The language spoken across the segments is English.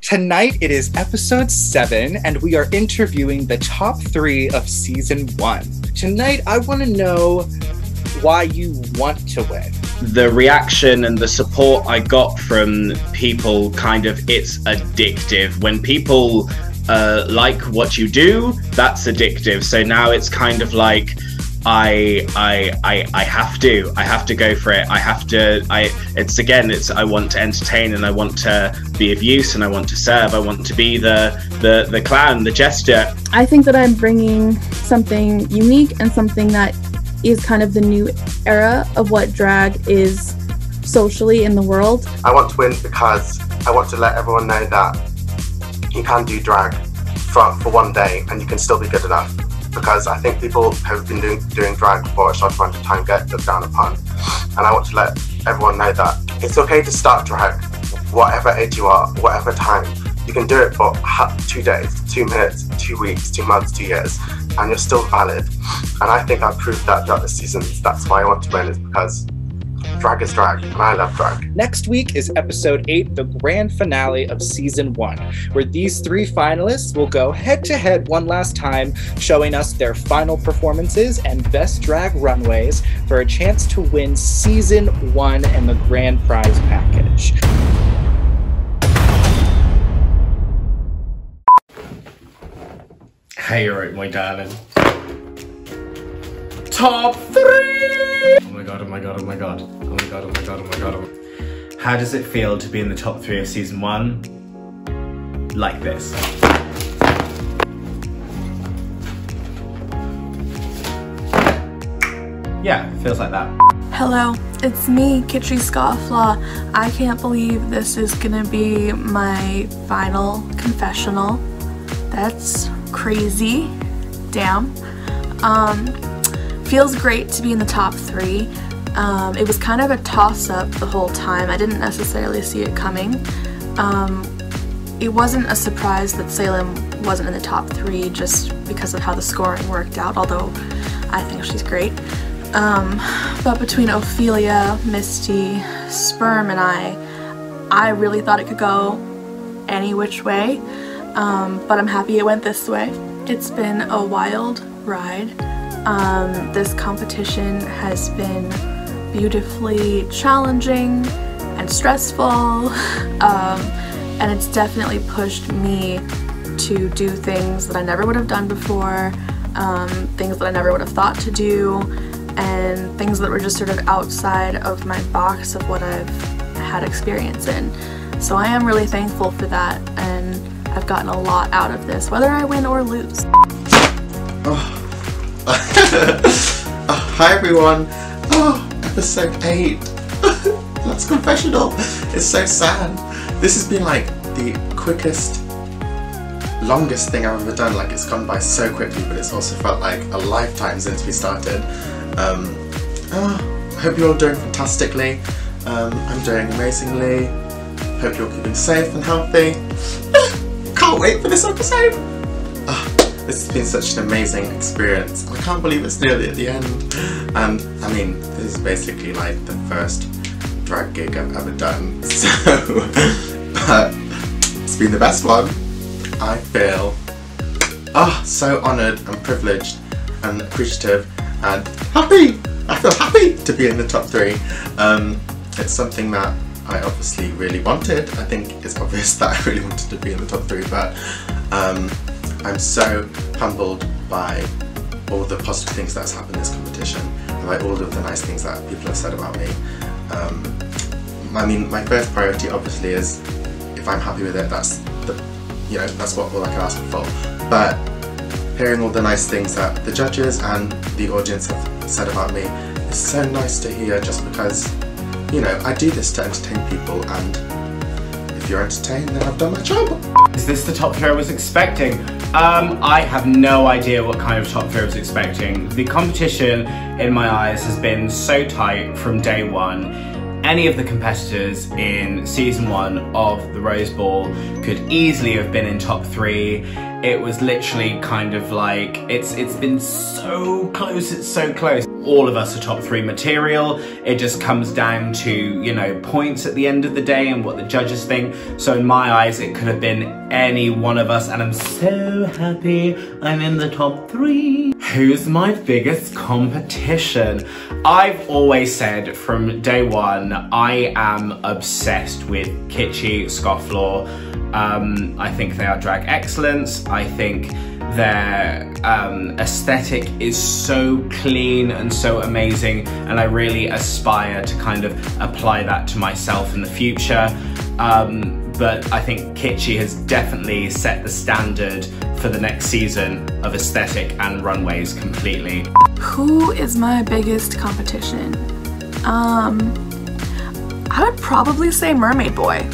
Tonight it is episode 7 and we are interviewing the top 3 of season 1. Tonight I want to know why you want to win. The reaction and the support I got from people, kind of, it's addictive. When people like what you do, that's addictive. So now it's kind of like I have to go for it. I want to entertain and I want to be of use and I want to serve. I want to be the clown, the jester. I think that I'm bringing something unique and something that is kind of the new era of what drag is socially in the world. I want to win because I want to let everyone know that you can do drag for one day and you can still be good enough. Because I think people have been doing drag for a short amount of time get looked down upon. And I want to let everyone know that it's okay to start drag, whatever age you are, whatever time. You can do it for 2 days, 2 minutes, 2 weeks, 2 months, 2 years, and you're still valid. And I think I've proved that throughout the seasons. That's why I want to win, is because drag is drag, and I love drag. Next week is episode 8, the grand finale of season 1, where these 3 finalists will go head-to-head one last time, showing us their final performances and best drag runways for a chance to win season 1 and the grand prize package. Hey, you're right, my darling. Top 3! Oh my god, oh my god, oh my god. Oh my god, oh my god, oh my god. How does it feel to be in the top 3 of season 1? Like this. Yeah, it feels like that. Hello, it's me, Kitschy Scofflaw. I can't believe this is gonna be my final confessional. That's crazy. Damn. Feels great to be in the top 3. It was kind of a toss-up the whole time. I didn't necessarily see it coming. It wasn't a surprise that Salem wasn't in the top 3 just because of how the scoring worked out, although I think she's great. But between Ophelia, Misty, Sperm, and I really thought it could go any which way, but I'm happy it went this way. It's been a wild ride. This competition has been beautifully challenging and stressful, and it's definitely pushed me to do things that I never would have done before, things that I never would have thought to do, and things that were just sort of outside of my box of what I've had experience in. So I am really thankful for that, and I've gotten a lot out of this, whether I win or lose. Hi everyone. Episode 8. That's confessional. It's so sad. This has been like the quickest, longest thing I've ever done. Like, it's gone by so quickly, but it's also felt like a lifetime since we started. I hope you're all doing fantastically. I'm doing amazingly. Hope you're keeping safe and healthy. Can't wait for this episode. This has been such an amazing experience. I can't believe it's nearly at the end. And I mean, this is basically like the first drag gig I've ever done. So, but it's been the best one. I feel so honoured and privileged and appreciative and happy. I feel happy to be in the top 3. It's something that I obviously really wanted. I think it's obvious that I really wanted to be in the top 3, but I'm so humbled by all the positive things that's happened in this competition, and by all of the nice things that people have said about me. I mean, my first priority obviously is, if I'm happy with it, that's that's what all I can ask for. But hearing all the nice things that the judges and the audience have said about me is so nice to hear, just because, I do this to entertain people, and if you're entertained, then I've done my job. Is this the top 3 I was expecting? I have no idea what kind of top 3 I was expecting. The competition, in my eyes, has been so tight from day 1. Any of the competitors in season 1 of the Rose Ball could easily have been in top 3. It was literally kind of like, it's been so close, it's so close. all of us are top 3 material. It just comes down to, you know, points at the end of the day and what the judges think. So in my eyes, it could have been any one of us, and I'm so happy I'm in the top 3. Who's my biggest competition? I've always said from day one, I am obsessed with Kitschy, Scofflaw. I think they are drag excellence. I think their aesthetic is so clean and so amazing, and I really aspire to kind of apply that to myself in the future. But I think Kitschy has definitely set the standard for the next season of aesthetic and runways completely. Who is my biggest competition? I would probably say Mermaid Boy.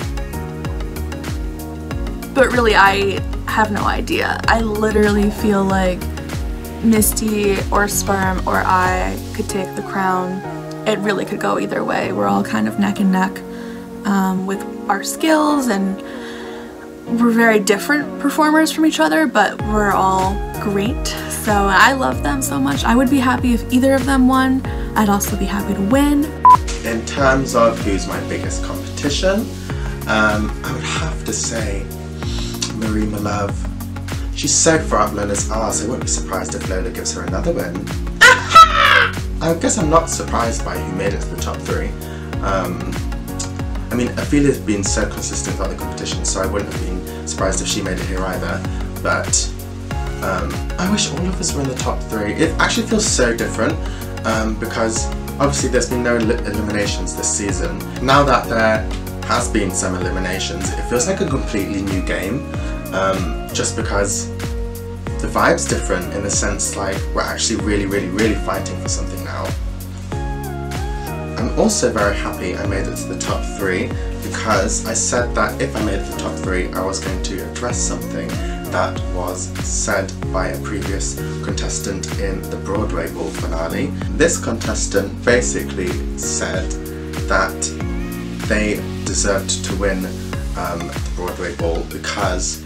But really, I have no idea. I literally feel like Misty or Sperm or I could take the crown. It really could go either way. We're all kind of neck and neck with our skills, and we're very different performers from each other, but we're all great. So I love them so much. I would be happy if either of them won. I'd also be happy to win. In terms of who's my biggest competition, I would have to say Marie, my love. She's so far up Lola's arse, I won't be surprised if Lola gives her another win. I guess I'm not surprised by who made it to the top 3. I mean, Ophelia's been so consistent throughout the competition, so I wouldn't have been surprised if she made it here either. But I wish all of us were in the top 3. It actually feels so different because obviously there's been no eliminations this season. Now that there has been some eliminations, it feels like a completely new game, just because the vibe's different in the sense like we're actually really fighting for something now. I'm also very happy I made it to the top 3 because I said that if I made it to the top 3 I was going to address something that was said by a previous contestant in the Broadway Ball finale. This contestant basically said that they deserved to win the Broadway Ball because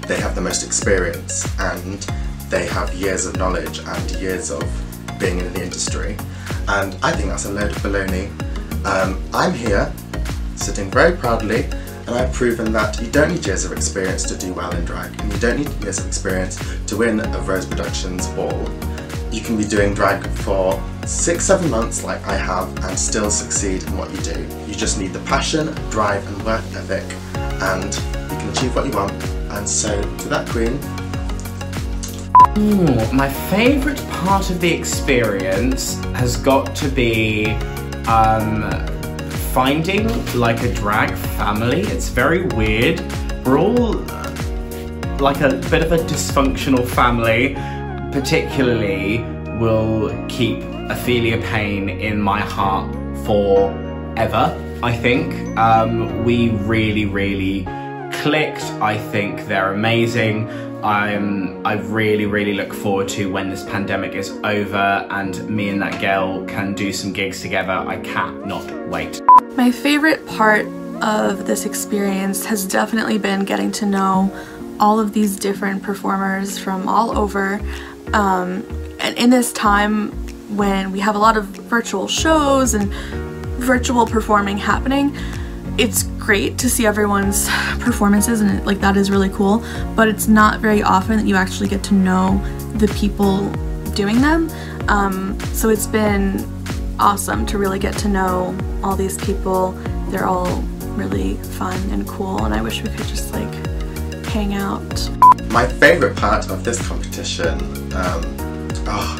they have the most experience and they have years of knowledge and years of being in the industry, and I think that's a load of baloney. I'm here, sitting very proudly, and I've proven that you don't need years of experience to do well in drag, and you don't need years of experience to win a Rose Productions Ball. You can be doing drag for 6-7 months like I have and still succeed in what you do. You just need the passion, drive and work ethic, and you can achieve what you want. And so, to that queen. Ooh, my favourite part of the experience has got to be finding like a drag family. It's very weird. We're all like a bit of a dysfunctional family. Particularly will keep Ophelia Payne in my heart forever, I think. We really clicked. I think they're amazing. I really look forward to when this pandemic is over and me and that girl can do some gigs together. I cannot wait. My favorite part of this experience has definitely been getting to know all of these different performers from all over. And in this time when we have a lot of virtual shows and virtual performing happening, it's great to see everyone's performances, and like that is really cool, but it's not very often that you actually get to know the people doing them. So it's been awesome to really get to know all these people. They're all really fun and cool, and I wish we could just like hang out. My favourite part of this competition,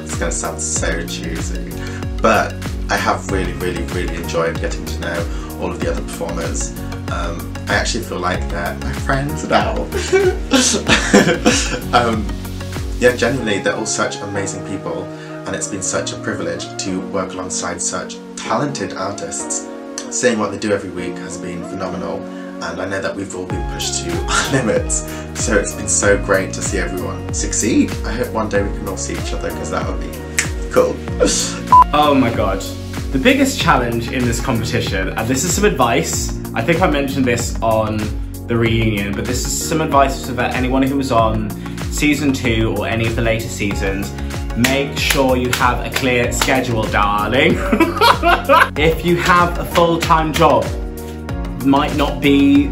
it's gonna sound so cheesy, but I have really enjoyed getting to know all of the other performers. I actually feel like they're my friends now. Yeah, genuinely, they're all such amazing people, and it's been such a privilege to work alongside such talented artists. Seeing what they do every week has been phenomenal, and I know that we've all been pushed to our limits, so it's been so great to see everyone succeed. I hope one day we can all see each other, because that would be cool. Oh my god. The biggest challenge in this competition, and this is some advice, I think I mentioned this on the reunion, but this is some advice for anyone who was on season 2 or any of the later seasons. make sure you have a clear schedule, darling. If you have a full-time job, might not be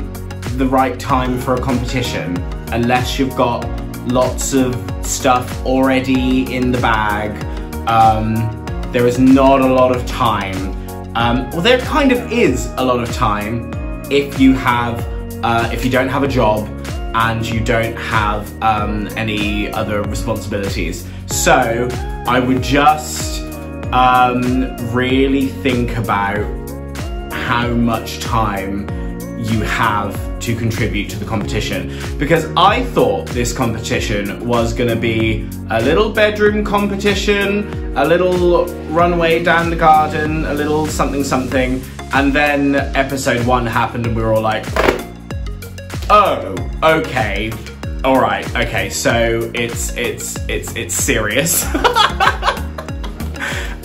the right time for a competition unless you've got lots of stuff already in the bag. There is not a lot of time. Well, there kind of is a lot of time if you don't have a job and you don't have any other responsibilities. So I would just really think about how much time you have to contribute to the competition, because I thought this competition was gonna be a little bedroom competition, a little runway down the garden, a little something something, and then episode 1 happened and we were all like, oh, okay, all right, okay, so it's serious.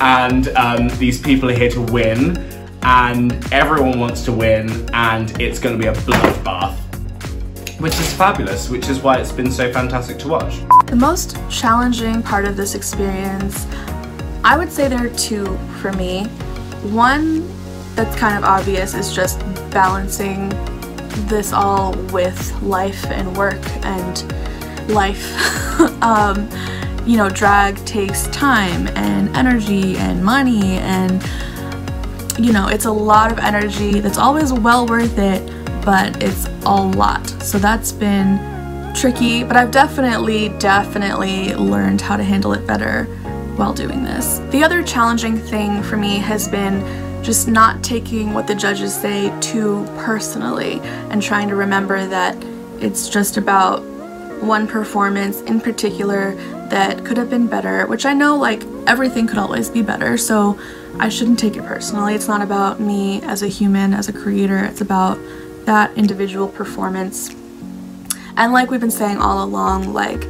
And these people are here to win, and everyone wants to win, and it's going to be a bloodbath, which is fabulous, which is why it's been so fantastic to watch. The most challenging part of this experience, I would say there are 2 for me. One that's kind of obvious is just balancing this all with life and work and life. You know, drag takes time and energy and money, and you know, it's a lot of energy that's always well worth it, but it's a lot. So that's been tricky, but I've definitely learned how to handle it better while doing this. The other challenging thing for me has been just not taking what the judges say too personally and trying to remember that it's just about one performance in particular that could have been better, which I know, like, everything could always be better, so I shouldn't take it personally. It's not about me as a human, as a creator, it's about that individual performance. And like we've been saying all along, like,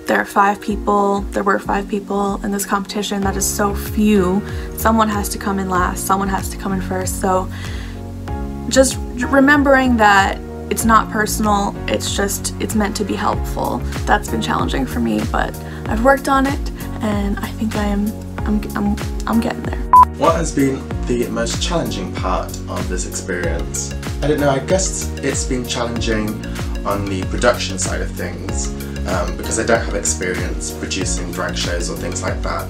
there were 5 people in this competition. That is so few. Someone has to come in last, someone has to come in first, so just remembering that it's not personal, it's meant to be helpful. That's been challenging for me, but I've worked on it, and I think I'm getting there. What has been the most challenging part of this experience? I don't know, I guess it's been challenging on the production side of things, because I don't have experience producing drag shows or things like that.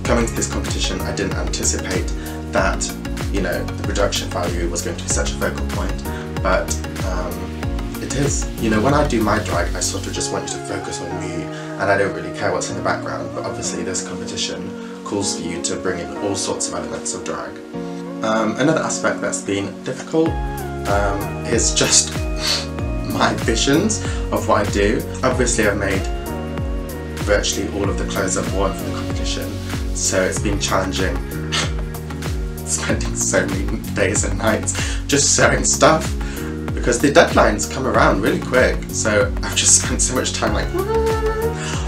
Coming to this competition, I didn't anticipate that, you know, the production value was going to be such a focal point, but it is. You know, when I do my drag, I sort of just want you to focus on me, and I don't really care what's in the background, but obviously this competition calls for you to bring in all sorts of elements of drag. Another aspect that's been difficult is just my visions of what I do. Obviously I've made virtually all of the clothes I've worn for the competition, so it's been challenging spending so many days and nights just sewing stuff, because the deadlines come around really quick, so I've just spent so much time like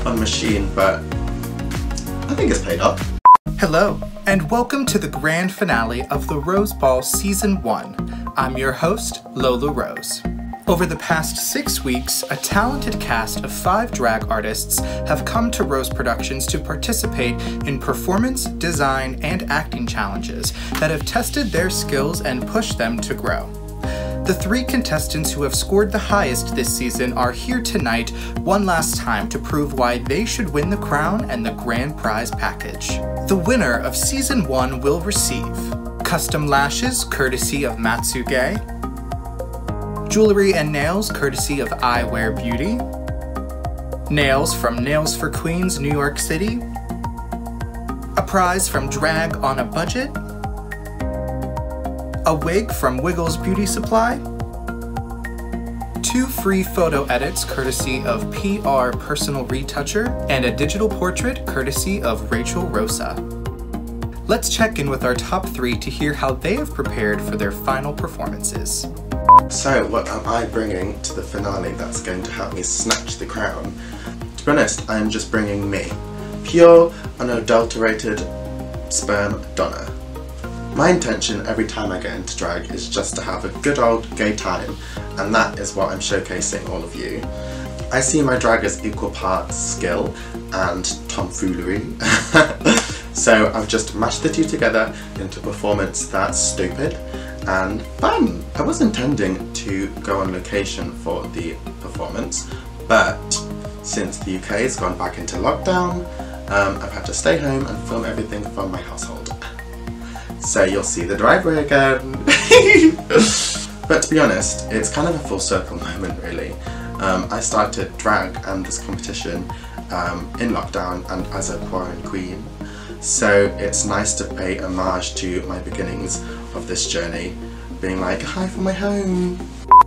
on the machine, but I think it's paid off. Hello, and welcome to the grand finale of the Rose Ball Season 1. I'm your host, Lola Rose. Over the past 6 weeks, a talented cast of 5 drag artists have come to Rose Productions to participate in performance, design, and acting challenges that have tested their skills and pushed them to grow. The 3 contestants who have scored the highest this season are here tonight one last time to prove why they should win the crown and the grand prize package. The winner of Season 1 will receive custom lashes courtesy of Matsuge, jewelry and nails courtesy of Eyewear Beauty, nails from Nails for Queens, New York City, a prize from Drag on a Budget, a wig from Wiggles Beauty Supply, 2 free photo edits courtesy of PR Personal Retoucher, and a digital portrait courtesy of Rachel Rosa. Let's check in with our top 3 to hear how they have prepared for their final performances. So what am I bringing to the finale that's going to help me snatch the crown? To be honest, I'm just bringing me. Pure, unadulterated sperm Donna. My intention every time I get into drag is just to have a good old gay time, and that is what I'm showcasing all of you. I see my drag as equal parts skill and tomfoolery. So I've just mashed the two together into a performance that's stupid and fun. I was intending to go on location for the performance, but since the UK has gone back into lockdown, I've had to stay home and film everything from my household. So you'll see the driveway again. But to be honest, it's kind of a full circle moment really. I started drag and this competition in lockdown and as a quarantine queen. So it's nice to pay homage to my beginnings of this journey, being like, hi from my home.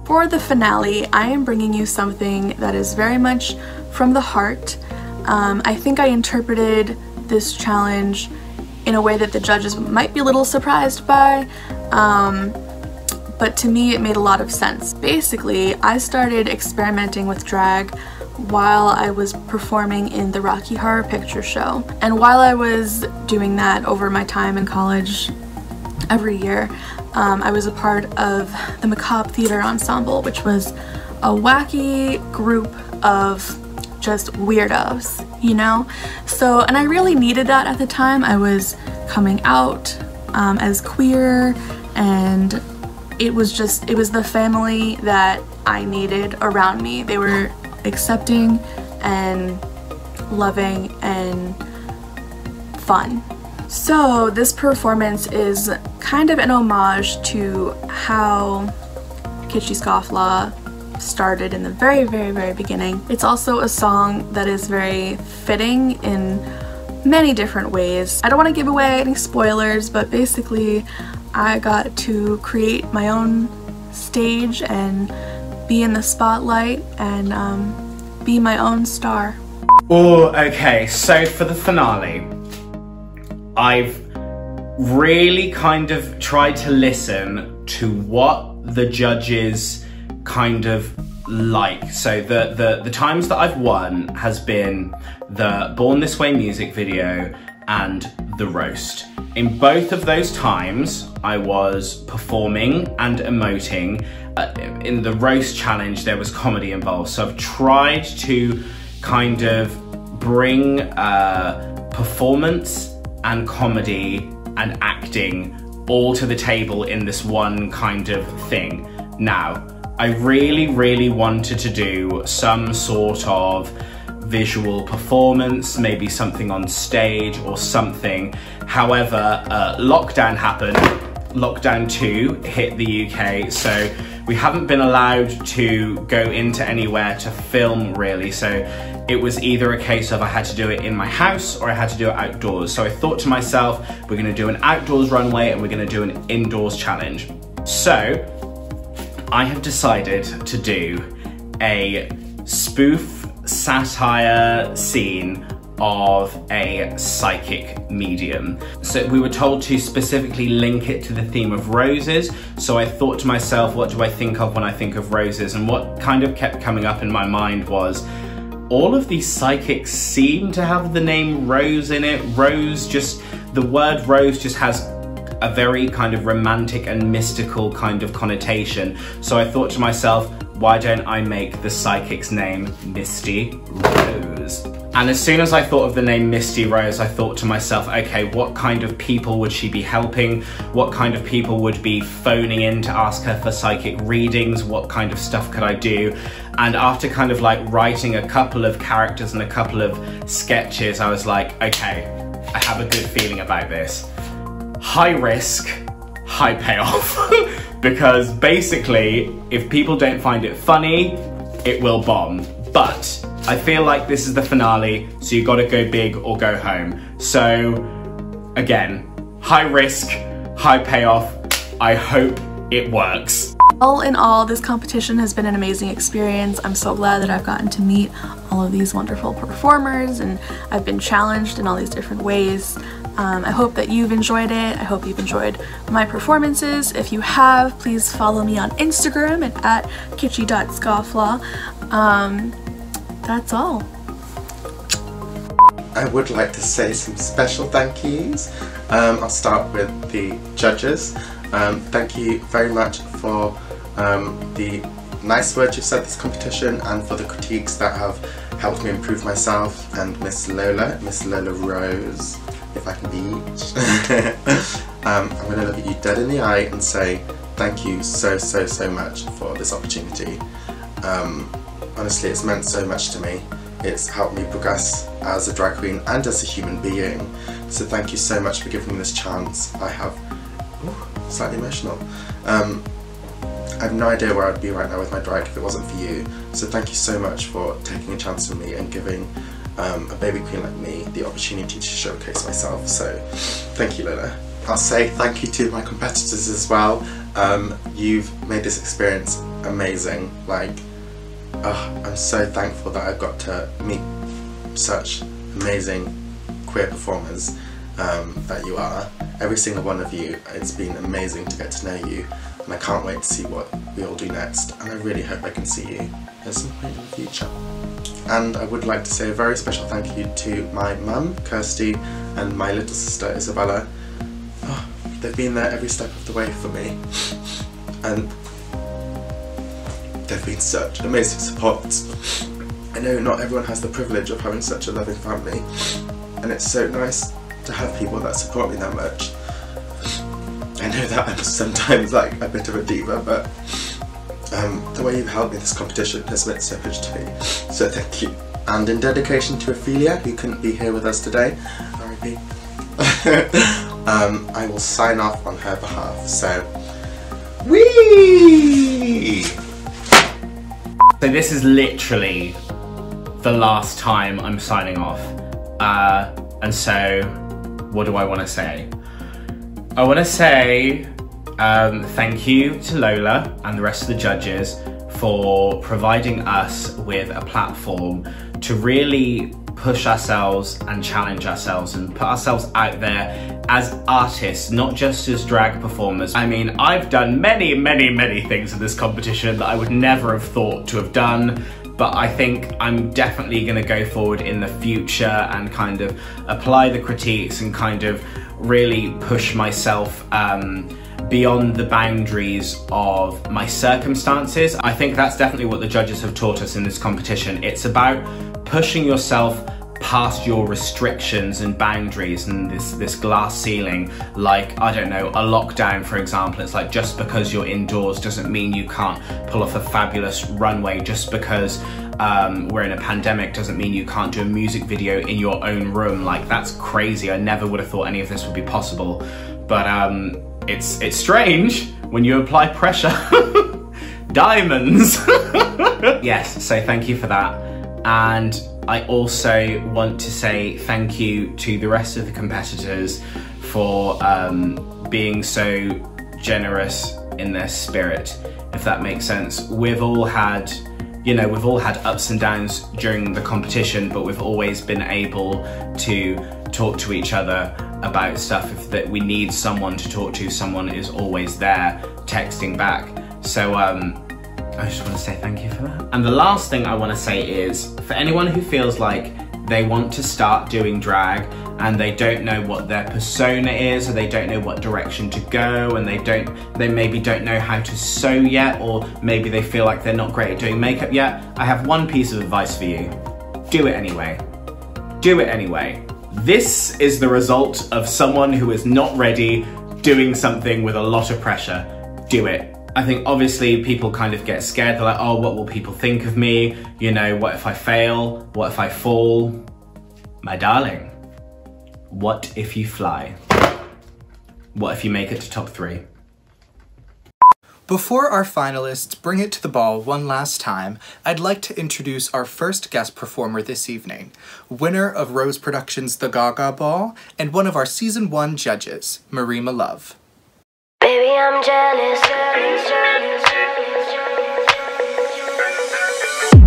For the finale, I am bringing you something that is very much from the heart. I think I interpreted this challenge in a way that the judges might be a little surprised by, but to me it made a lot of sense. Basically, I started experimenting with drag while I was performing in the Rocky Horror Picture Show. And while I was doing that over my time in college every year, I was a part of the Macabre Theater Ensemble, which was a wacky group of just weirdos, you know? So, and I really needed that at the time. I was coming out as queer, and it was the family that I needed around me. They were accepting and loving and fun. So this performance is kind of an homage to how Kitschy Scofflaw started in the very, very, very beginning. It's also a song that is very fitting in many different ways. I don't want to give away any spoilers, but basically I got to create my own stage and be in the spotlight and be my own star. Oh, okay, so for the finale, I've really kind of tried to listen to what the judges kind of like. So the times that I've won has been the Born This Way music video and the roast. In both of those times, I was performing and emoting. In the roast challenge, there was comedy involved. So I've tried to kind of bring performance and comedy and acting all to the table in this one kind of thing. Now, I really, really wanted to do some sort of visual performance, maybe something on stage or something. However, lockdown happened. Lockdown 2 hit the UK, so we haven't been allowed to go into anywhere to film really. So it was either a case of I had to do it in my house or I had to do it outdoors. So I thought to myself, we're gonna do an outdoors runway and we're gonna do an indoors challenge. So I have decided to do a spoof satire scene of a psychic medium. So we were told to specifically link it to the theme of roses. So I thought to myself, what do I think of when I think of roses? And what kind of kept coming up in my mind was, all of these psychics seem to have the name Rose in it. The word rose just has a very kind of romantic and mystical kind of connotation. So I thought to myself, why don't I make the psychic's name Misty Rose? And as soon as I thought of the name Misty Rose, I thought to myself, okay, what kind of people would she be helping? What kind of people would be phoning in to ask her for psychic readings? What kind of stuff could I do? And after kind of like writing a couple of characters and a couple of sketches, I was like, okay, I have a good feeling about this. High risk, high payoff. Because basically, if people don't find it funny, it will bomb. But I feel like this is the finale, so you gotta go big or go home. So again, high risk, high payoff. I hope it works. All in all, this competition has been an amazing experience. I'm so glad that I've gotten to meet all of these wonderful performers, and I've been challenged in all these different ways. I hope that you've enjoyed it. I hope you've enjoyed my performances. If you have, please follow me on Instagram at kitschy.scofflaw. That's all. I would like to say some special thank yous. I'll start with the judges. Thank you very much for the nice words you've said this competition and for the critiques that have helped me improve myself, and Miss Lola Rose, if I can be I'm going to look at you dead in the eye and say thank you so much for this opportunity. Honestly, it's meant so much to me. It's helped me progress as a drag queen and as a human being. So thank you so much for giving me this chance. I have, slightly emotional. I have no idea where I'd be right now with my drag if it wasn't for you. So thank you so much for taking a chance on me and giving a baby queen like me the opportunity to showcase myself. So thank you, Lola. I'll say thank you to my competitors as well. You've made this experience amazing. Like, I'm so thankful that I've got to meet such amazing queer performers that you are. Every single one of you, it's been amazing to get to know you, and I can't wait to see what we all do next, and I really hope I can see you at some point in the future. And I would like to say a very special thank you to my mum, Kirsty, and my little sister, Isabella. They've been there every step of the way for me, and they've been such amazing supports. I know not everyone has the privilege of having such a loving family, and it's so nice to have people that support me that much. I know that I'm sometimes like a bit of a diva, but the way you've helped me in this competition has meant so much to me, so thank you. And in dedication to Ophelia, who couldn't be here with us today, R.I.P. I will sign off on her behalf, so whee! So this is literally the last time I'm signing off, and so what do I want to say? I want to say thank you to Lola and the rest of the judges for providing us with a platform to really push ourselves and challenge ourselves and put ourselves out there as artists, not just as drag performers. I mean, I've done many things in this competition that I would never have thought to have done, but I think I'm definitely going to go forward in the future and kind of apply the critiques and kind of really push myself beyond the boundaries of my circumstances. I think that's definitely what the judges have taught us in this competition. It's about pushing yourself past your restrictions and boundaries and this glass ceiling. Like, I don't know, a lockdown, for example. It's like, just because you're indoors doesn't mean you can't pull off a fabulous runway. Just because we're in a pandemic doesn't mean you can't do a music video in your own room. Like, that's crazy. I never would have thought any of this would be possible. But it's strange when you apply pressure. Diamonds. Yes, so thank you for that. And I also want to say thank you to the rest of the competitors for being so generous in their spirit, if that makes sense. We've all had, you know, we've all had ups and downs during the competition, but we've always been able to talk to each other about stuff. If that we need someone to talk to, someone is always there texting back. So I just want to say thank you for that. And the last thing I want to say is, for anyone who feels like they want to start doing drag and they don't know what their persona is, or they don't know what direction to go, and they maybe don't know how to sew yet, or maybe they feel like they're not great at doing makeup yet, I have one piece of advice for you. Do it anyway. Do it anyway. This is the result of someone who is not ready, doing something with a lot of pressure. Do it. I think obviously people kind of get scared. They're like, oh, what will people think of me? You know, what if I fail? What if I fall? My darling, what if you fly? What if you make it to top 3? Before our finalists bring it to the ball one last time, I'd like to introduce our first guest performer this evening, winner of Rose Productions' The Gaga Ball, and one of our Season 1 judges, Marima Love. Baby, I'm jealous.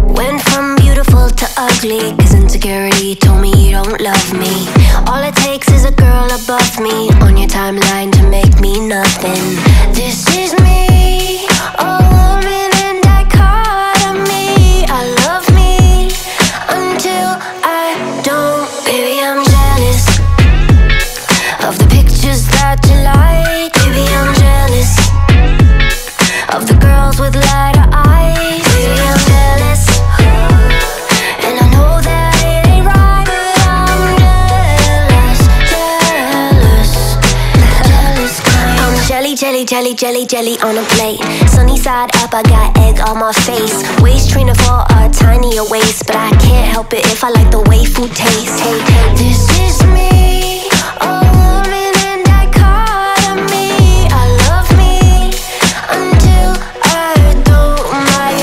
Went from beautiful to ugly, 'cause insecurity told me you don't love me. All it takes is a girl above me on your timeline to make me nothing. This is me, a woman in dichotomy. I love me until I don't. Baby, I'm jealous of the pictures that you like. Baby, I'm jealous of the girls with lighter eyes. jelly, jelly, jelly on a plate. Sunny side up, I got egg on my face. Waist trainer for a tinier waist, but I can't help it if I like the way food tastes. Hey, hey, this is me, a woman in dichotomy. I love me until I don't. My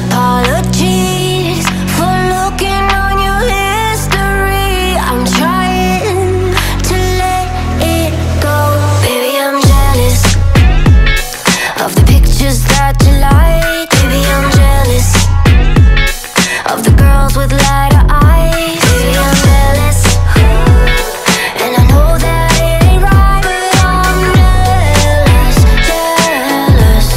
apologies for looking on your history. I'm trying to let it go. Baby, I'm jealous of the pictures that you like. Baby, I'm jealous of the girls with lighter eyes. Baby, I'm jealous, and I know that it ain't right, but I'm jealous, jealous,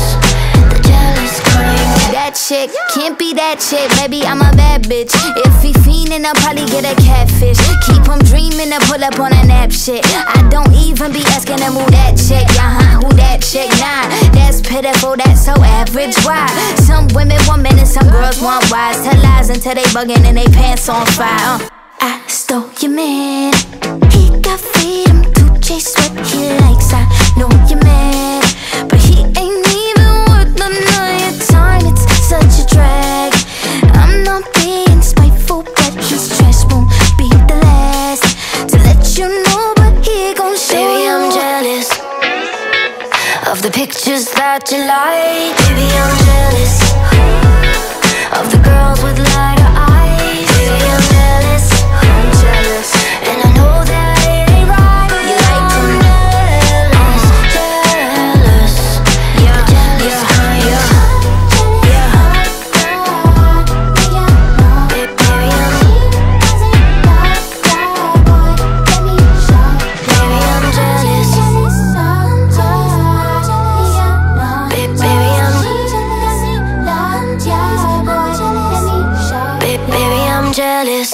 the jealous kind. That chick can't be that chick, baby, I'm a bad bitch. If he fiendin', I'll probably get a catfish. Keep him dreamin' to pull up on a nap shit. I don't even be asking to move that chick. Who that chick? Nah, that's pitiful, that's so average. Why? Some women want men and some girls want wise. Tell lies until they buggin' and they pants on fire. I stole your man. He got freedom to chase what he likes. I know you're mad, but he ain't even worth none of your time. It's such a drag. I'm not being spiteful, but his trash won't be the last to let you know, but he gon' show. Baby, I'm jealous of the pictures that you like. Baby, I'm jealous of the girls with lighter eyes. Baby, I'm jealous, and I know that it ain't right. You like to jealous, jealous, yeah, jealous kind, yeah. Jealous.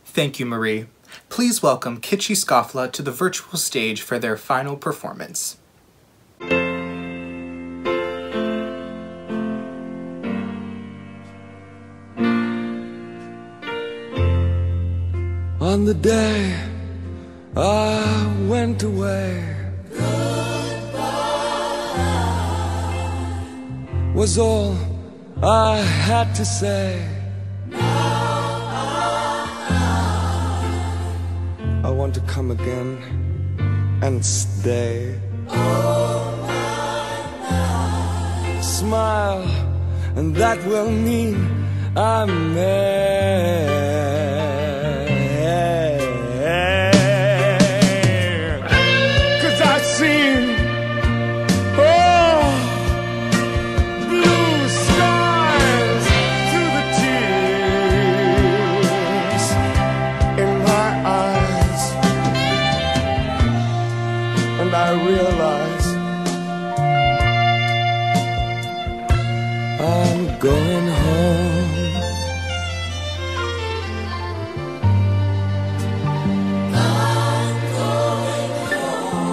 Thank you, Marie. Please welcome Kitschy Scoffla to the virtual stage for their final performance. On the day I went away, was all I had to say. I want to come again and stay. Smile, and that will mean I'm there. 'Cause I've seen blue skies through the tears in my eyes, and I realize I'm going home. I'm going home.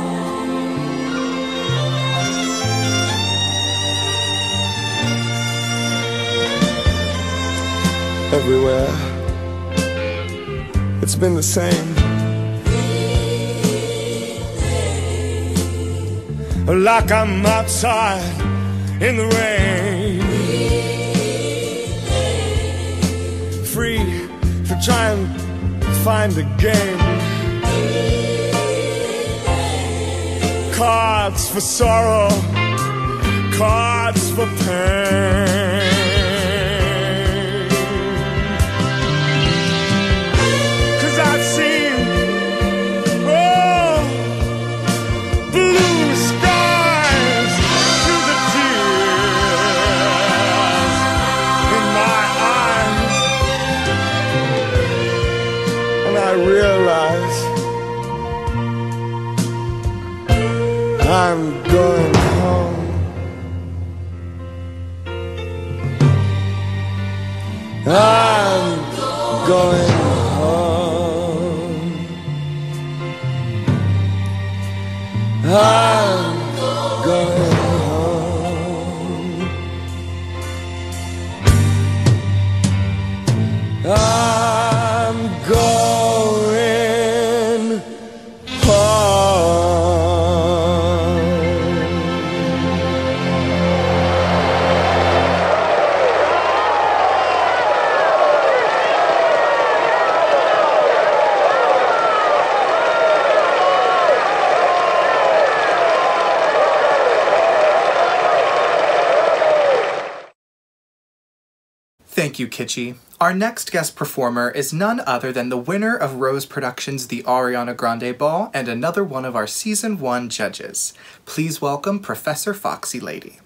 Everywhere it's been the same. Like I'm outside in the rain, free to try and find a game. Cards for sorrow, cards for pain. 'Cause I've seen blue skies through the tears in my eyes, and I realize I'm going home. I'm going home. I'm going home. I'm going home. Thank you, Kitschy. Our next guest performer is none other than the winner of Rose Productions' The Ariana Grande Ball and another one of our Season 1 judges. Please welcome Professor Foxy Lady.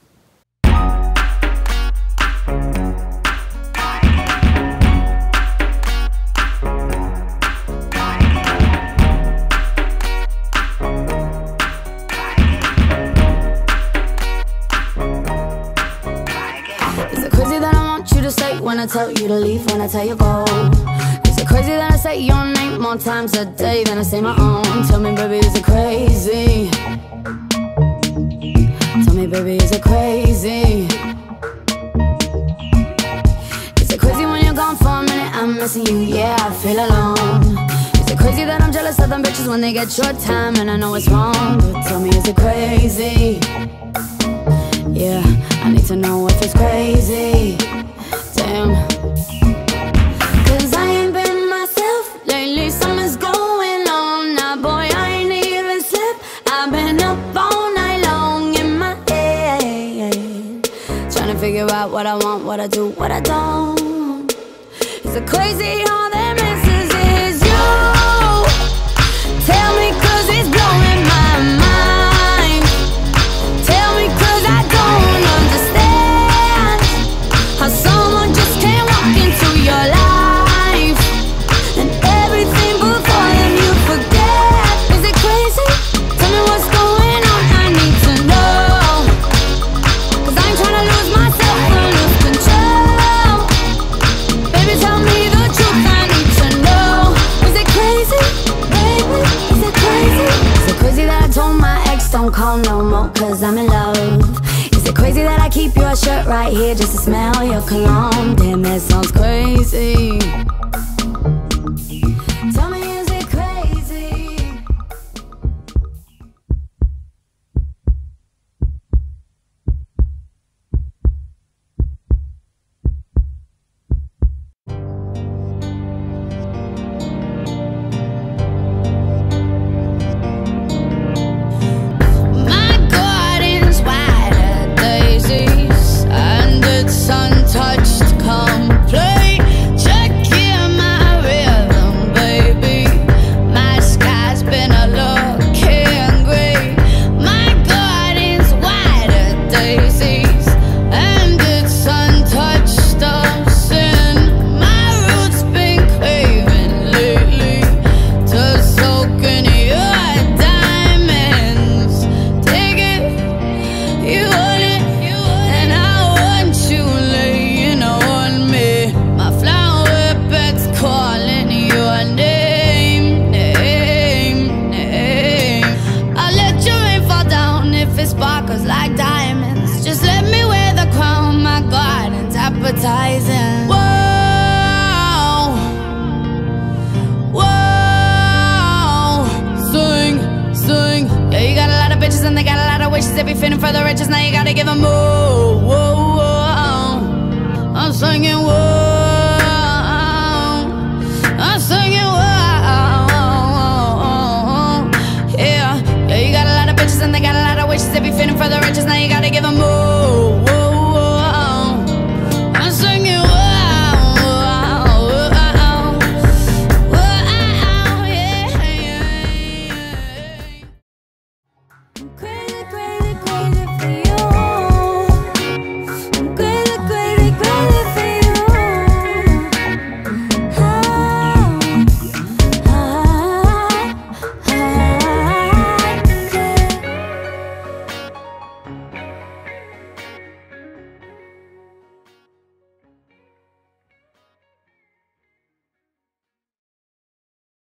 When I tell you to leave, when I tell you go. Is it crazy that I say your name more times a day than I say my own? Tell me, baby, is it crazy? Tell me, baby, is it crazy? Is it crazy when you're gone for a minute? I'm missing you, yeah, I feel alone. Is it crazy that I'm jealous of them bitches when they get your time and I know it's wrong? But tell me, is it crazy? Yeah, I need to know if it's crazy. Damn. Cause I ain't been myself lately, something's going on. Now boy, I ain't even slept. I've been up all night long in my head, trying to figure out what I want, what I do, what I don't. Is it crazy all that messes is you? Tell me cause it's blowing my mind. Tell me cause I don't understand how someone just can't walk into your life and everything before them you forget. Is it crazy? Tell me what's going on, I need to know. Cause I'm trying to lose myself and lose control. Baby, tell me the truth, I need to know. Is it crazy? Baby, is it crazy? Is it crazy that I told my ex don't call no more cause I'm in love? Is it crazy that I keep your shirt right here just to smell your cologne? Damn, that sounds crazy. Tell me, is it crazy? My garden's wider daisies and it's untouched complete. Checking my rhythm, baby. My sky's been a looking gray. My garden's wider daisies and it's untouched of sin. My roots been craving lately to soak in your diamonds. Take it, you want it, and I want you laying on me. My flower bed's calling your name, name, name. I'll let your rain fall down if it sparkles like diamonds. Just let me wear the crown, my garden's appetizing. Whoa, whoa, sing, sing. Yeah, you got a lot of bitches and they got a lot of wishes. They be feeling for the riches, now you gotta give them more. Whoa, whoa, I'm singing whoa, I'm singing whoa. Yeah, yeah, you got a lot of bitches and they got a lot of wishes. They be feeling for the riches, now you gotta give them more. Whoa, whoa, I'm singing whoa, whoa, whoa, yeah, yeah. Crazy, crazy, crazy for you. I'm crazy, crazy, crazy for you.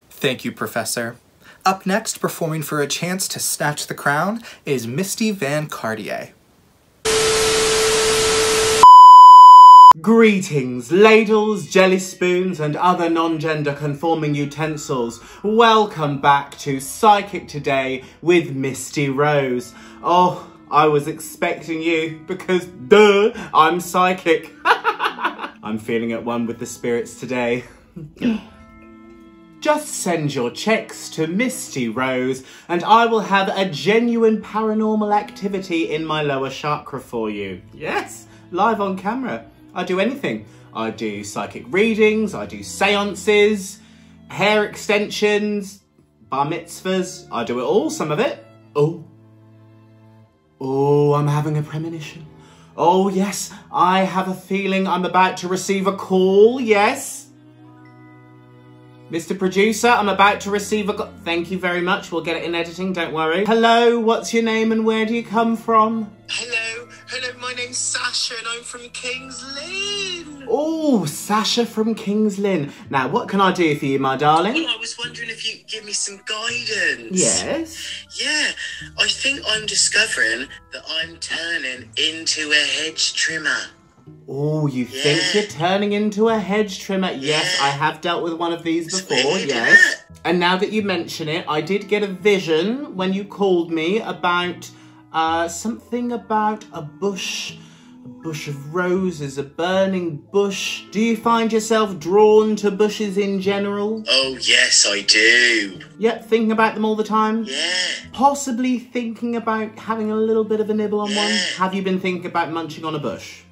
Thank you, Professor. Up next, performing for a chance to snatch the crown, is Misty Van Cartier. Greetings, ladles, jelly spoons, and other non-gender conforming utensils. Welcome back to Psychic Today with Misty Rose. Oh, I was expecting you because, duh, I'm psychic. I'm feeling at one with the spirits today. Just send your checks to Misty Rose and I will have a genuine paranormal activity in my lower chakra for you. Yes, live on camera. I do anything. I do psychic readings, I do seances, hair extensions, bar mitzvahs. I do it all, some of it. Oh, I'm having a premonition. Oh, yes, I have a feeling I'm about to receive a call, yes. Mr. Producer, I'm about to receive a call. Thank you very much, we'll get it in editing, don't worry. Hello, what's your name and where do you come from? Hello, my name's Sasha and I'm from King's Lynn. Oh, Sasha from King's Lynn. Now, what can I do for you, my darling? Well, I was wondering if you could give me some guidance. Yes? Yeah, I think I'm discovering that I'm turning into a hedge trimmer. Oh, you think you're turning into a hedge trimmer? Yes, I have dealt with one of these before, yes. And now that you mention it, I did get a vision when you called me about something about a bush of roses, a burning bush. Do you find yourself drawn to bushes in general? Oh, yes, I do. Yep, thinking about them all the time? Yeah. Possibly thinking about having a little bit of a nibble on one? Have you been thinking about munching on a bush?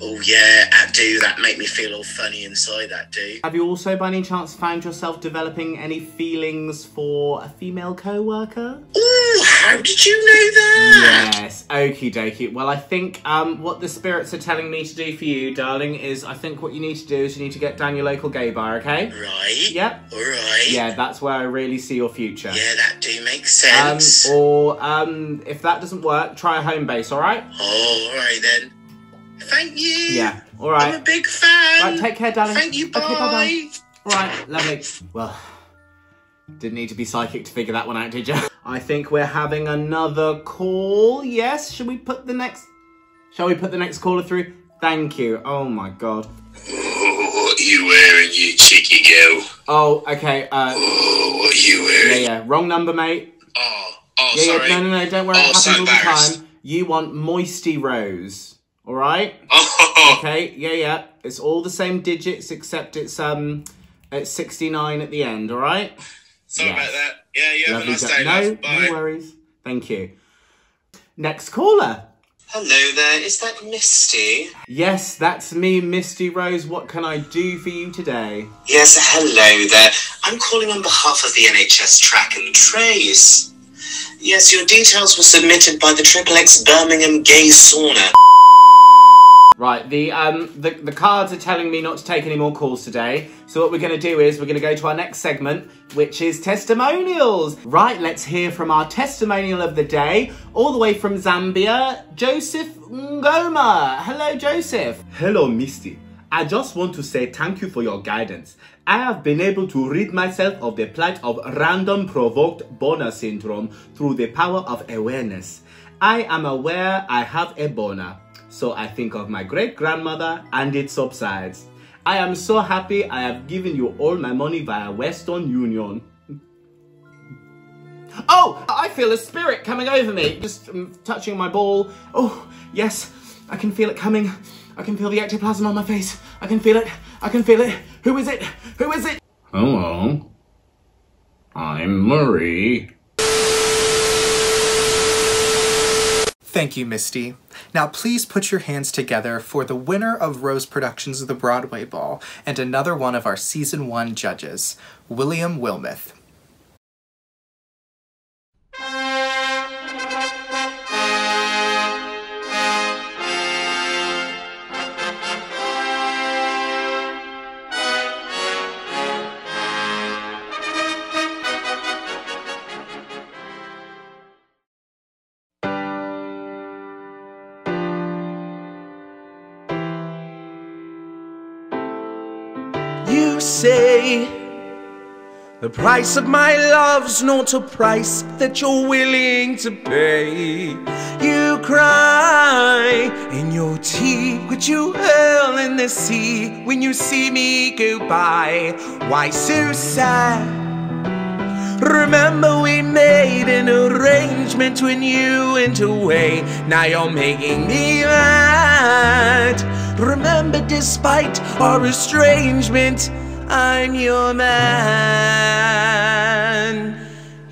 Oh, yeah, I do. That make me feel all funny inside, that do. Have you also, by any chance, found yourself developing any feelings for a female co-worker? Ooh, how did you know that? Yes, okie dokie. Well, I think what the spirits are telling me to do for you, darling, is I think what you need to do is you need to get down your local gay bar, okay? Right. Yep. All right. Yeah, that's where I really see your future. Yeah, that do make sense. If that doesn't work, try a home base, all right? Oh, all right then. Thank you. Yeah, all right. I'm a big fan. Right, take care, darling. Thank you, bye. Okay, bye-bye. All right, lovely. Well, didn't need to be psychic to figure that one out, did you? I think we're having another call. Yes, shall we put the next caller through? Thank you. Oh my God. Oh, what are you wearing, you cheeky girl? Oh, okay. Oh, what are you wearing? Yeah, wrong number, mate. Oh, yeah, sorry. Yeah, no, don't worry. Oh, it happens so all the time. You want Moisty Rose. All right. Oh. Okay. Yeah. It's all the same digits except it's 69 at the end. All right. Sorry about that. Yeah. Have a nice day, No, love. Bye. No worries. Thank you. Next caller. Hello there. Is that Misty? Yes, that's me, Misty Rose. What can I do for you today? Yes. Hello there. I'm calling on behalf of the NHS Track and Trace. Yes, your details were submitted by the XXX Birmingham Gay Sauna. Right, the cards are telling me not to take any more calls today. So what we're going to do is we're going to go to our next segment, which is testimonials. Right, let's hear from our testimonial of the day, all the way from Zambia, Joseph Ngoma. Hello, Joseph. Hello, Misty. I just want to say thank you for your guidance. I have been able to rid myself of the plight of random provoked boner syndrome through the power of awareness. I am aware I have a boner. So I think of my great-grandmother and it subsides. I am so happy I have given you all my money via Western Union. Oh, I feel a spirit coming over me. Just touching my ball. Oh, yes, I can feel it coming. I can feel the ectoplasm on my face. I can feel it. Who is it? Hello. I'm Marie. Thank you, Misty. Now please put your hands together for the winner of Rose Productions of the Broadway Ball and another one of our Season 1 judges, William Wilmoth. You say the price of my love's not a price that you're willing to pay. You cry in your tea, which you hurl in the sea when you see me go by. Why so sad? Remember we made an arrangement when you went away. Now you're making me mad. Remember, despite our estrangement, I'm your man.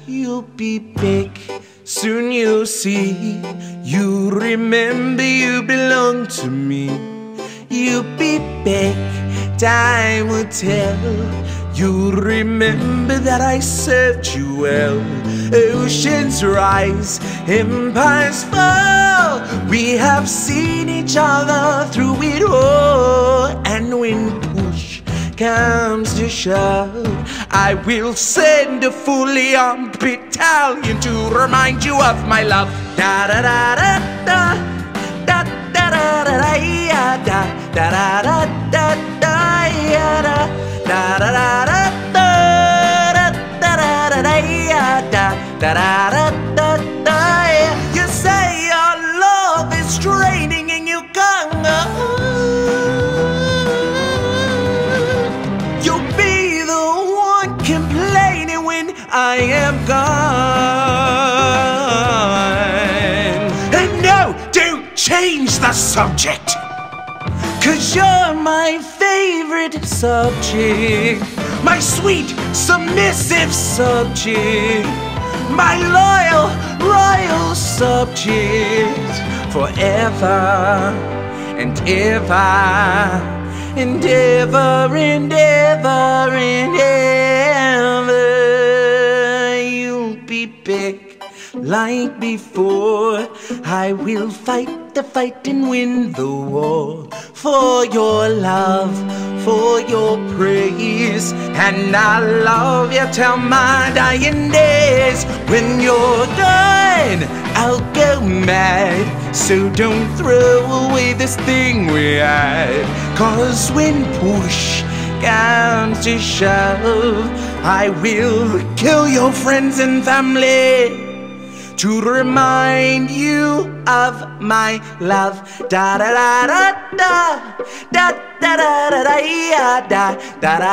You'll be big, soon you'll see. You remember you belong to me. you'll be back. Time will tell. You'll remember that I served you well. Oceans rise, empires fall. We have seen each other through it all. And when push comes to shove, I will send a fully armed battalion to remind you of my love. Da da da da da da da da da da da da da da da da da da da da. You say your love is draining and you can't go. You'll be the one complaining when I am gone. And no, don't change the subject, 'cause you're my favorite subject, my sweet, submissive subject, my loyal, royal subject, forever and ever and ever and ever and ever. You'll be back like before. I will fight the fight and win the war for your love, for your praise, and I'll love you till my dying days. When you're done, I'll go mad, so don't throw away this thing we had. 'Cause when push comes to shove, I will kill your friends and family to remind you of my love. Da da da da da da da da da da da da da da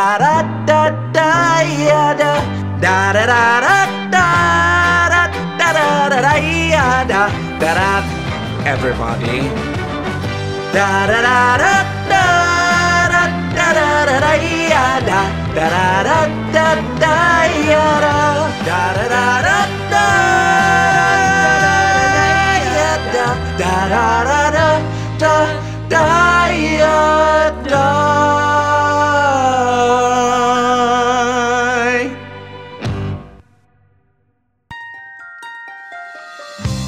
da da da da da da. Everybody. Da da da da da da da da da da da da da da da da. Da da da da da da da.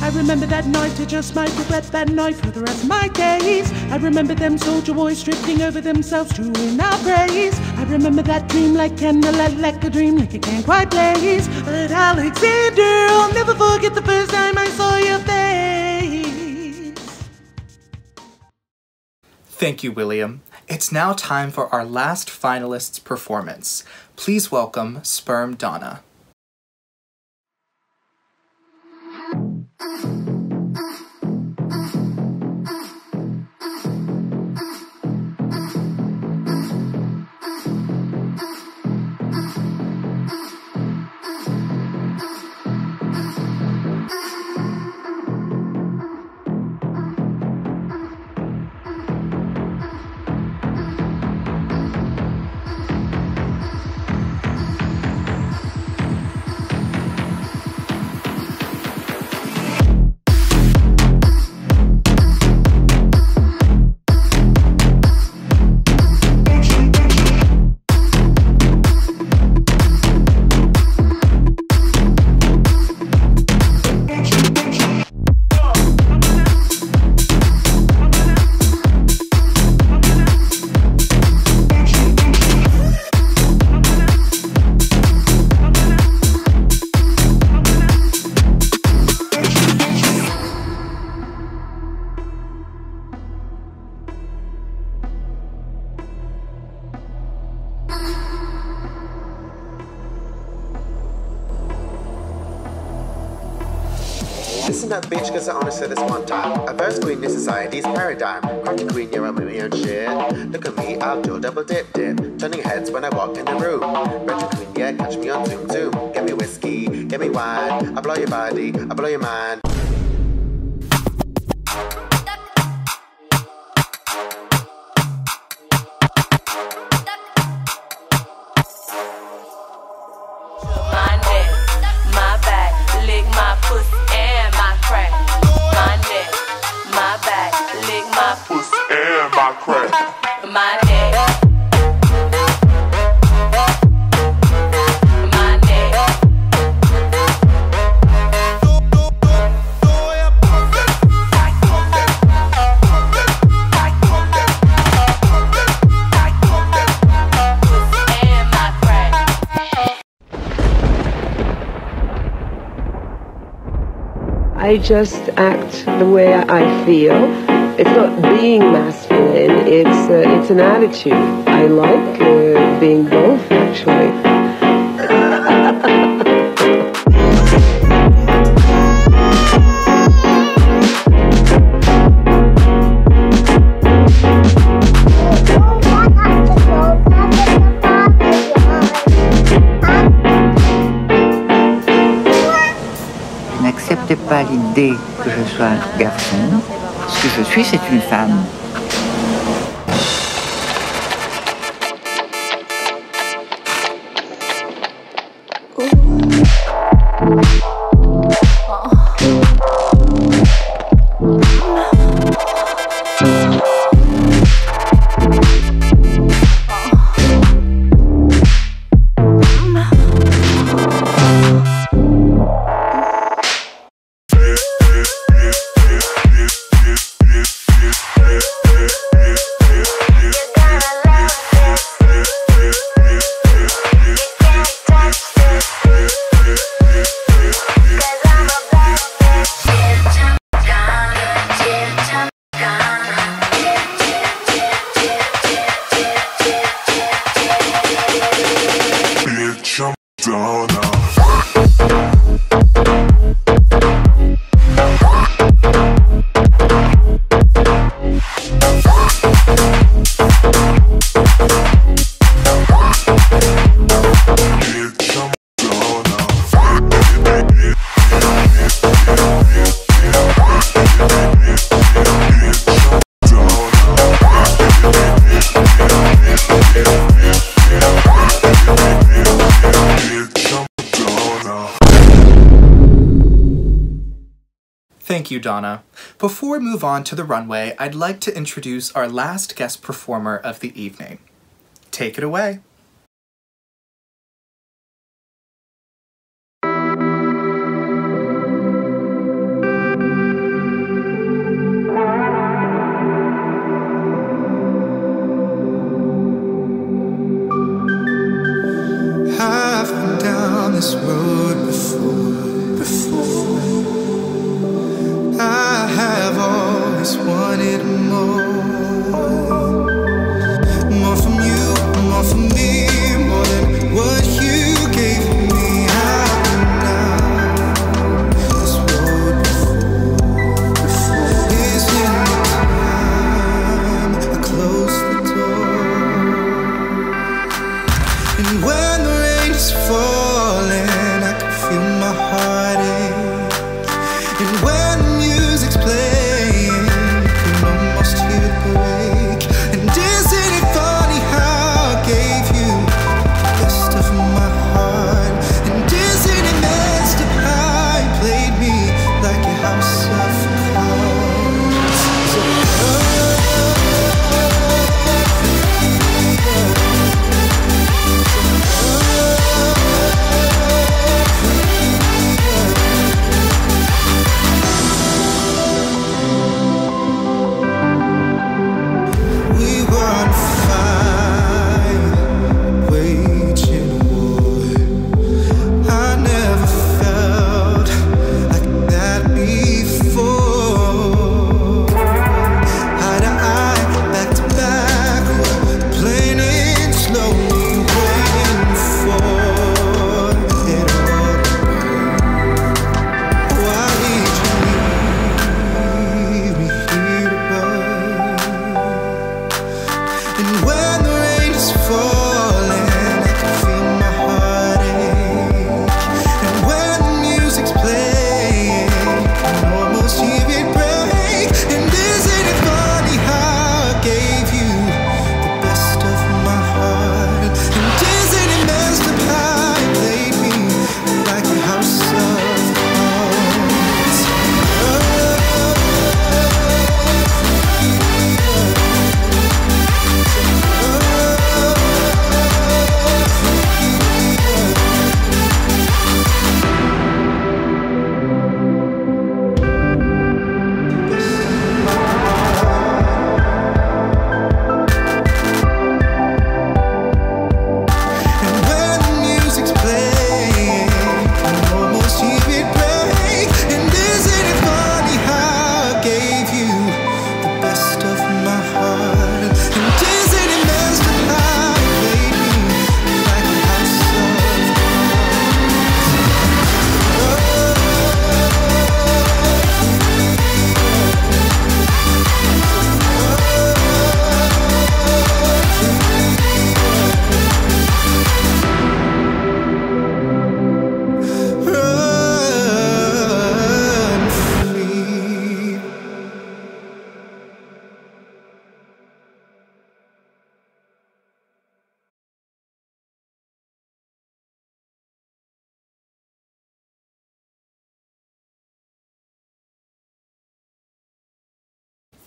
I remember that night, I just might regret that night for the rest of my days. I remember them soldier boys drifting over themselves to win our praise. I remember that dream like candlelight, like a dream like it can't quite blaze. But Alexander, I'll never forget the first time I saw your face. Thank you, William. It's now time for our last finalist's performance. Please welcome Sperm Donna. Listen up, bitch, cause I only said this one time. A first queen in society's paradigm. Crafty queen, you're on my own shit. Look at me, I'll do a double dip. Turning heads when I walk in the room. Retro queen, yeah, catch me on Zoom Zoom. Get me whiskey, get me wine. I blow your body, I blow your mind. My my crack. My neck. I just act the way I feel. It's not being masculine, it's an attitude. I like being both, actually. N'acceptez pas l'idée que je sois un garçon. Ce que je suis, c'est une femme. Thank you, Donna. Before we move on to the runway, I'd like to introduce our last guest performer of the evening. Take it away. I've been down this road before. I have always wanted more. More from you, more from me, more than what you gave me. I've been down this road before. Isn't it time I close the door? And when the rain is falling, I can feel my heart ache. And when the music's playing, you can almost hear it break. And isn't it funny how I gave you the best of my heart? And isn't it messed up how you played me like a house of cards? So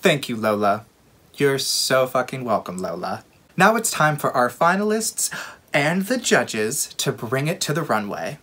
Thank you, Lola. You're so fucking welcome, Lola. Now it's time for our finalists and the judges to bring it to the runway.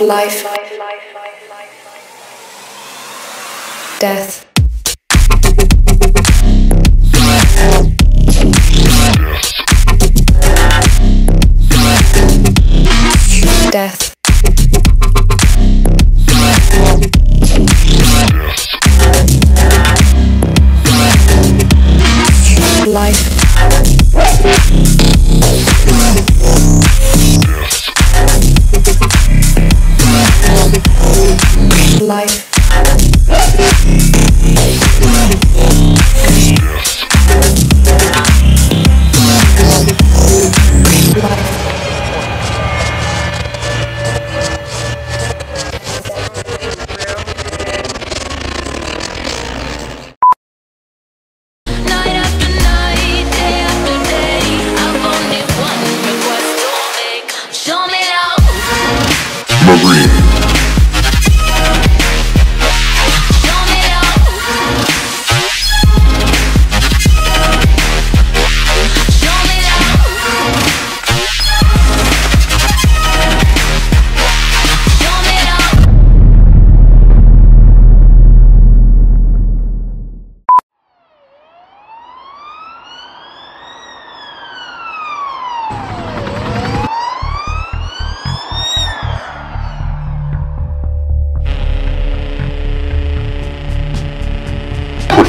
Life. Death. Death. Life. Life.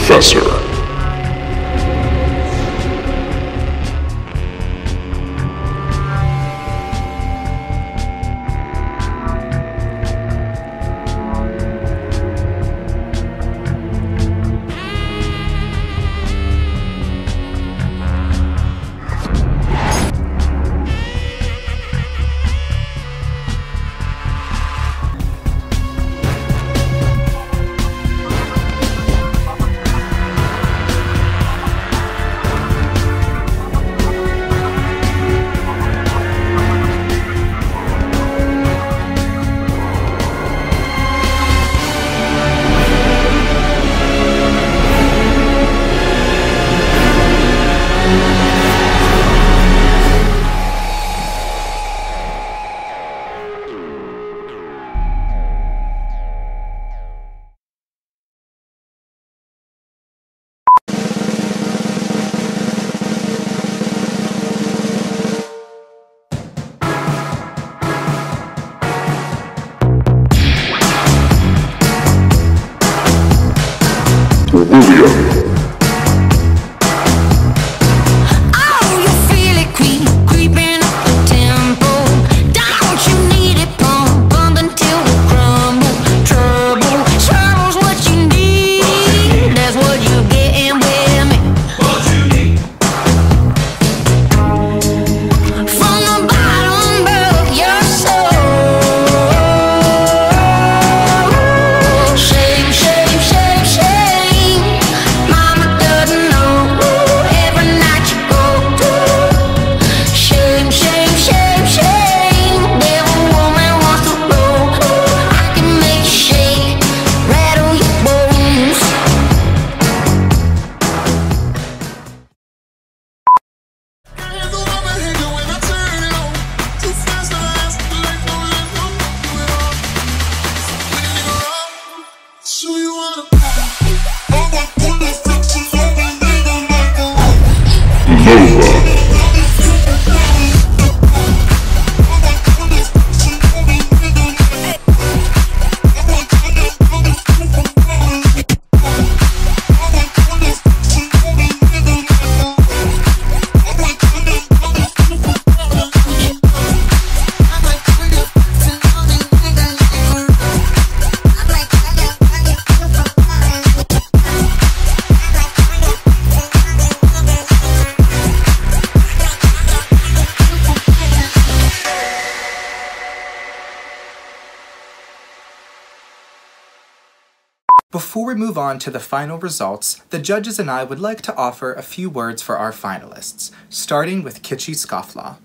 Professor. Before we move on to the final results, the judges and I would like to offer a few words for our finalists, starting with Kitschy Scofflaw.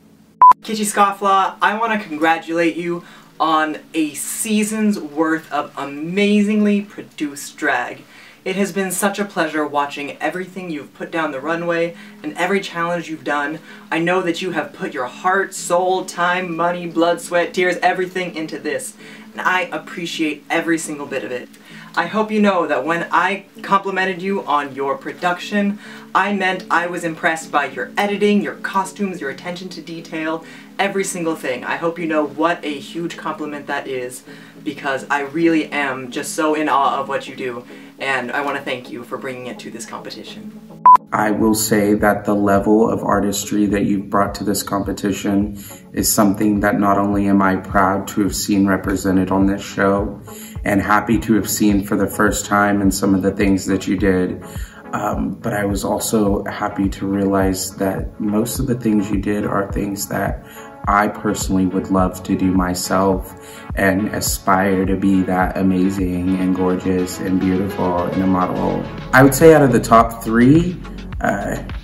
Kitschy Scofflaw, I want to congratulate you on a season's worth of amazingly produced drag. It has been such a pleasure watching everything you've put down the runway and every challenge you've done. I know that you have put your heart, soul, time, money, blood, sweat, tears, everything into this, and I appreciate every single bit of it. I hope you know that when I complimented you on your production, I meant I was impressed by your editing, your costumes, your attention to detail, every single thing. I hope you know what a huge compliment that is, because I really am just so in awe of what you do, and I want to thank you for bringing it to this competition. I will say that the level of artistry that you've brought to this competition is something that not only am I proud to have seen represented on this show, and happy to have seen for the first time in some of the things that you did, but I was also happy to realize that most of the things you did are things that I personally would love to do myself and aspire to be that amazing and gorgeous and beautiful in a model. I would say out of the top 3,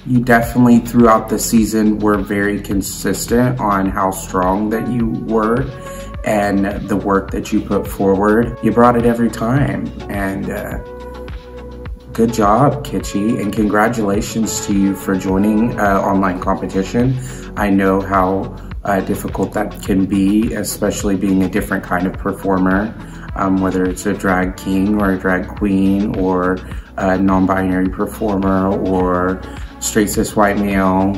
you definitely throughout the season were very consistent on how strong that you were and the work that you put forward. You brought it every time, and good job, Kitschy, and congratulations to you for joining online competition. I know how difficult that can be, especially being a different kind of performer, whether it's a drag king or a drag queen or a non-binary performer or straight cis white male,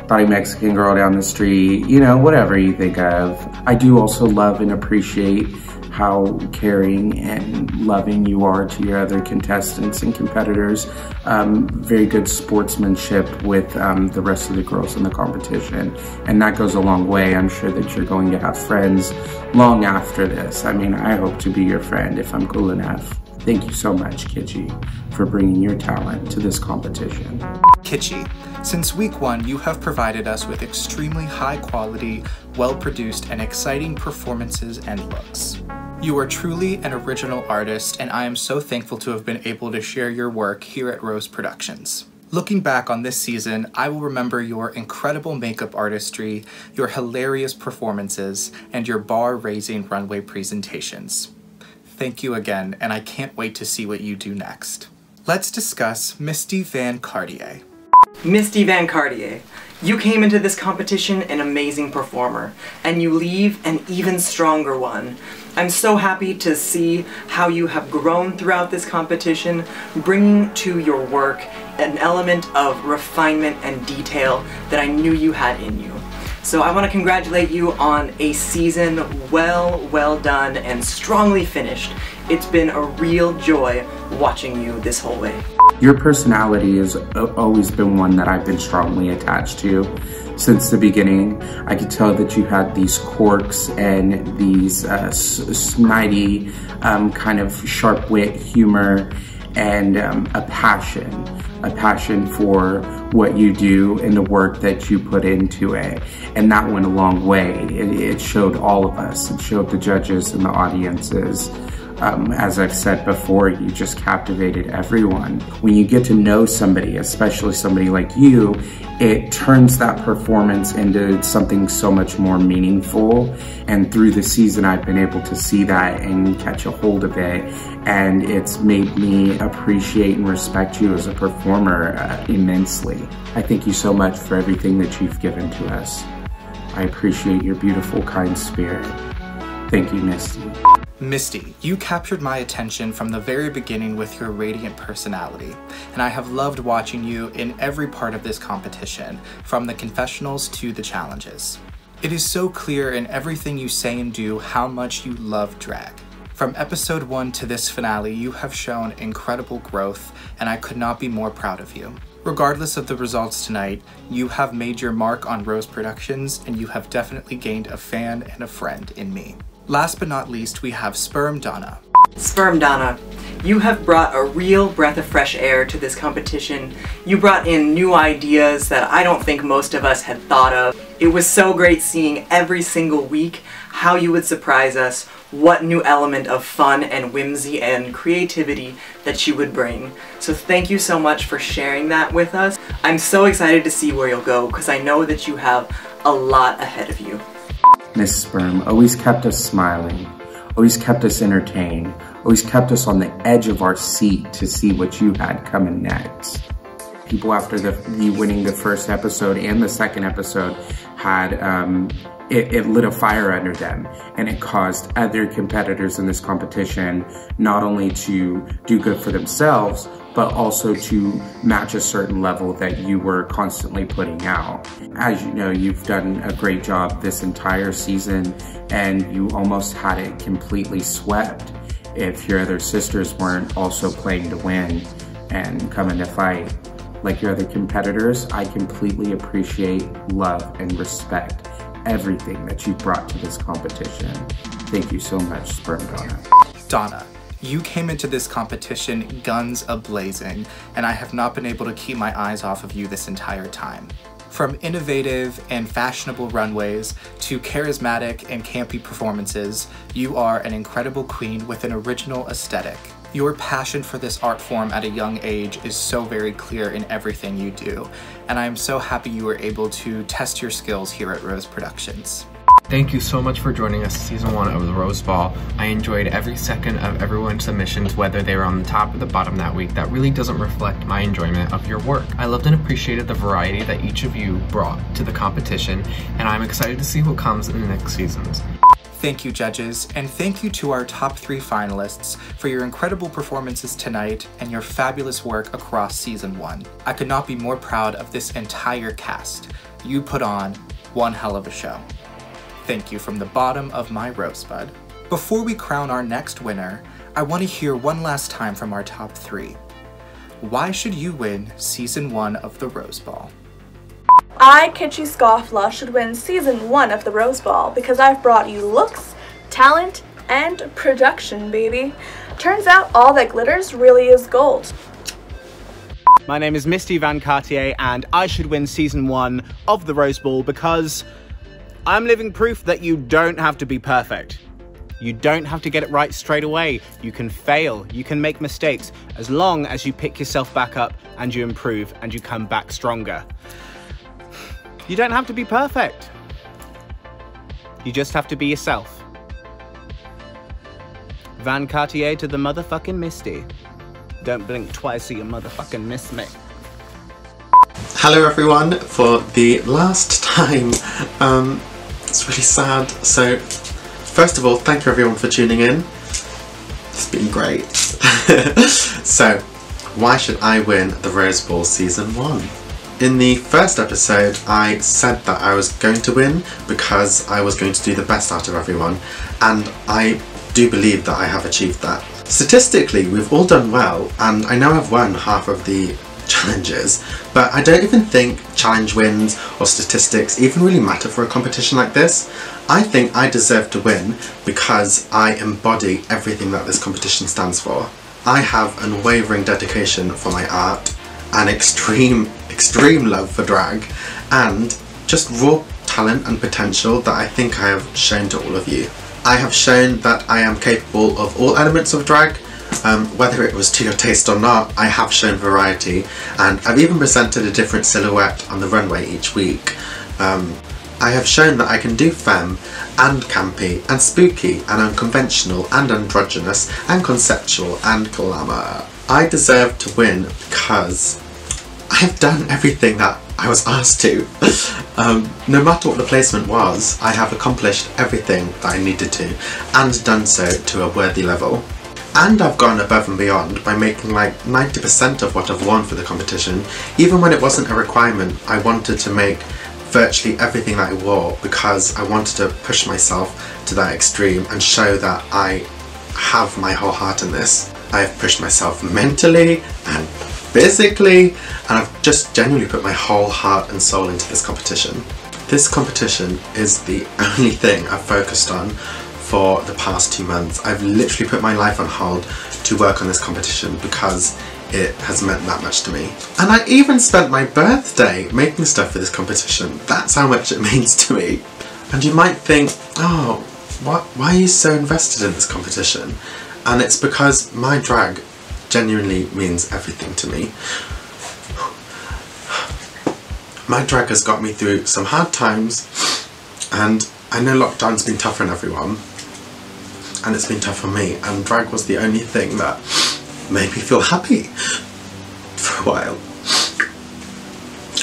body Mexican girl down the street, you know, whatever you think of. I do also love and appreciate how caring and loving you are to your other contestants and competitors. Very good sportsmanship with the rest of the girls in the competition. And that goes a long way. I'm sure that you're going to have friends long after this. I mean, I hope to be your friend if I'm cool enough. Thank you so much, Kitschy, for bringing your talent to this competition. Kitschy, since week 1, you have provided us with extremely high quality, well-produced, and exciting performances and looks. You are truly an original artist, and I am so thankful to have been able to share your work here at Rose Productions. Looking back on this season, I will remember your incredible makeup artistry, your hilarious performances, and your bar-raising runway presentations. Thank you again, and I can't wait to see what you do next. Let's discuss Misty Van Cartier. Misty Van Cartier, you came into this competition an amazing performer, and you leave an even stronger one. I'm so happy to see how you have grown throughout this competition, bringing to your work an element of refinement and detail that I knew you had in you. So I want to congratulate you on a season well done and strongly finished. It's been a real joy watching you this whole way. Your personality has always been one that I've been strongly attached to since the beginning. I could tell that you had these quirks and these snidey kind of sharp wit humor and a passion for what you do and the work that you put into it. And that went a long way. It showed all of us. It showed the judges and the audiences. As I've said before, you just captivated everyone. When you get to know somebody, especially somebody like you, it turns that performance into something so much more meaningful. And through the season, I've been able to see that and catch a hold of it. And it's made me appreciate and respect you as a performer immensely. I thank you so much for everything that you've given to us. I appreciate your beautiful, kind spirit. Thank you, Misty. Misty, you captured my attention from the very beginning with your radiant personality, and I have loved watching you in every part of this competition, from the confessionals to the challenges. It is so clear in everything you say and do how much you love drag. From episode 1 to this finale, you have shown incredible growth, and I could not be more proud of you. Regardless of the results tonight, you have made your mark on Rose Productions, and you have definitely gained a fan and a friend in me. Last but not least, we have Sperm Donna. Sperm Donna, you have brought a real breath of fresh air to this competition. You brought in new ideas that I don't think most of us had thought of. It was so great seeing every single week how you would surprise us, what new element of fun and whimsy and creativity that you would bring. So thank you so much for sharing that with us. I'm so excited to see where you'll go because I know that you have a lot ahead of you. Miss Sperm always kept us smiling, always kept us entertained, always kept us on the edge of our seat to see what you had coming next. People after you winning the first episode and the second episode had, it lit a fire under them, and it caused other competitors in this competition not only to do good for themselves, but also to match a certain level that you were constantly putting out. As you know, you've done a great job this entire season, and you almost had it completely swept if your other sisters weren't also playing to win and coming to fight. Like your other competitors, I completely appreciate, love, and respect everything that you brought to this competition. Thank you so much, Sperm Donna. Donna, you came into this competition guns a-blazing, and I have not been able to keep my eyes off of you this entire time. From innovative and fashionable runways to charismatic and campy performances, you are an incredible queen with an original aesthetic. Your passion for this art form at a young age is so very clear in everything you do, and I am so happy you were able to test your skills here at Rose Productions. Thank you so much for joining us season 1 of the Rose Ball. I enjoyed every second of everyone's submissions, whether they were on the top or the bottom that week. That really doesn't reflect my enjoyment of your work. I loved and appreciated the variety that each of you brought to the competition, and I'm excited to see what comes in the next seasons. Thank you, judges, and thank you to our top 3 finalists for your incredible performances tonight and your fabulous work across season 1. I could not be more proud of this entire cast. You put on one hell of a show. Thank you from the bottom of my rosebud. Before we crown our next winner, I want to hear one last time from our top 3. Why should you win season 1 of the Rose Ball? I, Kitschy Scofflaw, should win season 1 of the Rose Ball because I've brought you looks, talent, and production, baby. Turns out all that glitters really is gold. My name is Misty Van Cartier, and I should win season 1 of the Rose Ball because I'm living proof that you don't have to be perfect. You don't have to get it right straight away. You can fail, you can make mistakes, as long as you pick yourself back up and you improve and you come back stronger. You don't have to be perfect. You just have to be yourself. Van Cartier to the motherfucking Misty. Don't blink twice or you motherfucking miss me. Hello everyone, for the last time. It's really sad. So, first of all, thank you everyone for tuning in. It's been great. So, why should I win the Rose Ball season 1? In the first episode, I said that I was going to win because I was going to do the best out of everyone, and I do believe that I have achieved that. Statistically, we've all done well, and I know I've won half of the challenges, but I don't even think challenge wins or statistics even really matter for a competition like this. I think I deserve to win because I embody everything that this competition stands for. I have unwavering dedication for my art, an extreme love for drag, and just raw talent and potential that I think I have shown to all of you. I have shown that I am capable of all elements of drag, whether it was to your taste or not. I have shown variety, and I've even presented a different silhouette on the runway each week. I have shown that I can do femme and campy and spooky and unconventional and androgynous and conceptual and glamour. I deserve to win because I have done everything that I was asked to. No matter what the placement was, I have accomplished everything that I needed to, and done so to a worthy level. And I've gone above and beyond by making like 90% of what I've worn for the competition. Even when it wasn't a requirement, I wanted to make virtually everything that I wore because I wanted to push myself to that extreme and show that I have my whole heart in this. I have pushed myself mentally and physically, and I've just genuinely put my whole heart and soul into this competition. This competition is the only thing I've focused on for the past 2 months. I've literally put my life on hold to work on this competition because it has meant that much to me. And I even spent my birthday making stuff for this competition. That's how much it means to me. And you might think, oh, why are you so invested in this competition? And it's because my drag genuinely means everything to me. My drag has got me through some hard times, and I know lockdown's been tough on everyone, and it's been tough for me, and drag was the only thing that made me feel happy for a while.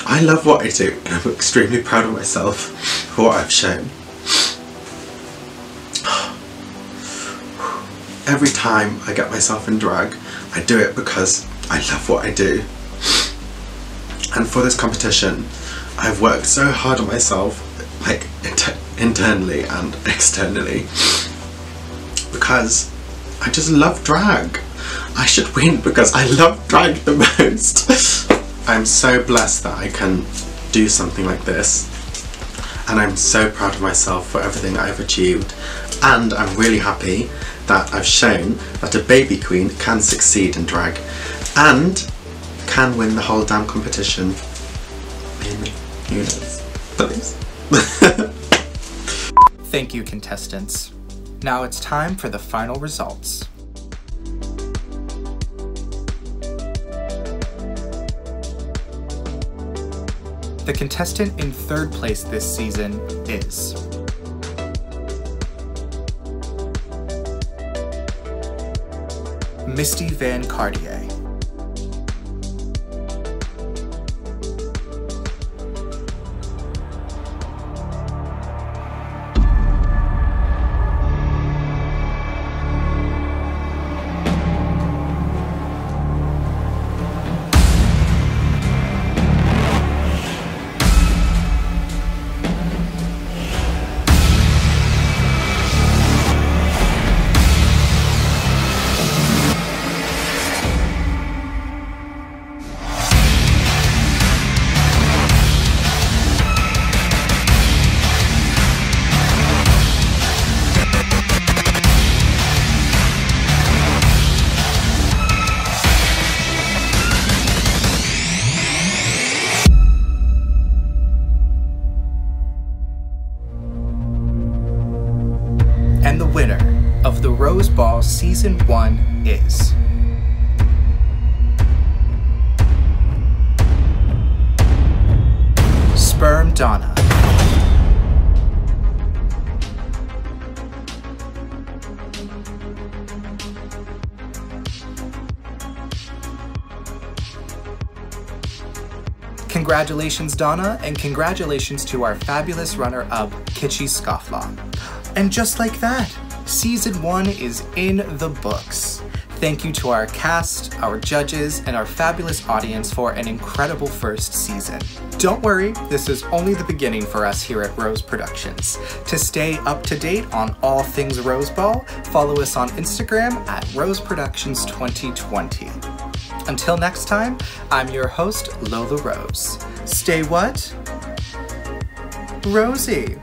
I love what I do, and I'm extremely proud of myself for what I've shown. Every time I get myself in drag, I do it because I love what I do. And for this competition, I've worked so hard on myself, like internally and externally, because I just love drag. I should win because I love drag the most. I'm so blessed that I can do something like this, and I'm so proud of myself for everything that I've achieved, and I'm really happy that I've shown that a baby queen can succeed in drag and can win the whole damn competition in units. Please. Thank you, contestants. Now it's time for the final results. The contestant in third place this season is Misty Van Cartier. And the winner of the Rose Ball Season 1 is Sperm Donna. Congratulations, Donna, and congratulations to our fabulous runner-up, Kitschy Scofflaw. And just like that, Season 1 is in the books. Thank you to our cast, our judges, and our fabulous audience for an incredible first season. Don't worry, this is only the beginning for us here at Rose Productions. To stay up to date on all things Rose Ball, follow us on Instagram at Rose Productions 2020. Until next time, I'm your host, Lola Rose. Stay what? Rosy.